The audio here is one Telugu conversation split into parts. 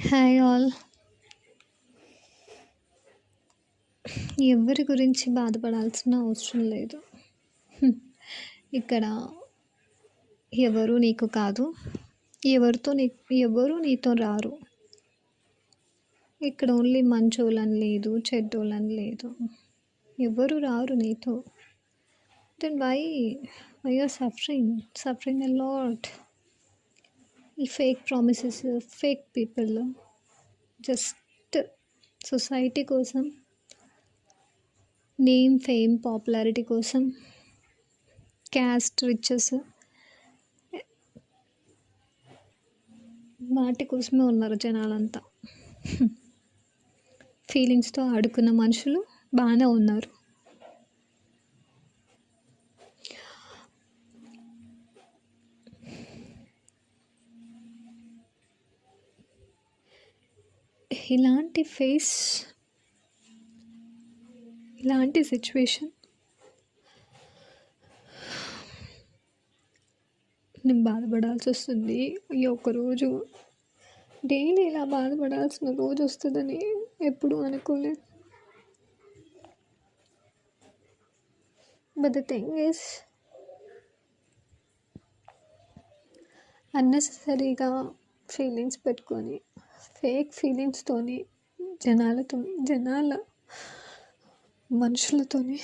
Hi all. ఎవరి గురించి బాధపడాల్సిన అవసరం లేదు. ఇక్కడ ఎవరు నీకు కాదు. ఎవరితో నీ ఎవరు నీతో రారు. ఇక్కడ ఓన్లీ మంచోళ్ళని లేదు, చెడ్డోళ్ళని లేదు. ఎవరు రారు నీతో. Then why are suffering a lot. ఈ fake promises, fake people, just society కోసం, నేమ్, ఫేమ్, పాపులారిటీ కోసం, క్యాస్ట్, రిచెస్, వాటి కోసమే ఉన్నారు జనాలంతా. ఫీలింగ్స్తో ఆడుకున్న మనుషులు బాగానే ఉన్నారు. ఇలాంటి సిచ్యువేషన్ నేను బాధపడాల్సి వస్తుంది. ఈ ఒక్కరోజు డైలీ ఇలా బాధపడాల్సిన రోజు వస్తుందని ఎప్పుడూ అనుకోలేదు. బట్ ద థింగ్ ఈస్, అన్నెసెసరీగా ఫీలింగ్స్ పెట్టుకొని, ఫేక్ ఫీలింగ్స్తోని జనాల మనసులతోని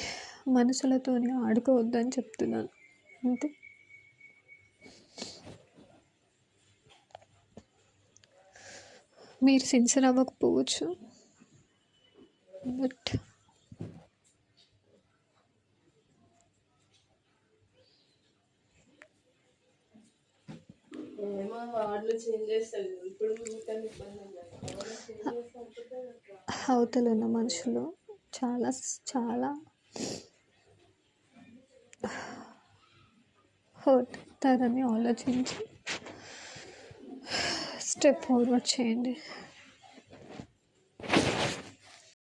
ఆడుకోవద్దని చెప్తున్నాను అంతే. మీరు సిన్సియర్ అవ్వకపోవచ్చు, బట్ అవతల ఉన్న మనుషులు చాలా చాలా హర్ట్ అవుతారని ఆలోచించి స్టెప్ ఫార్వర్డ్ చేయండి.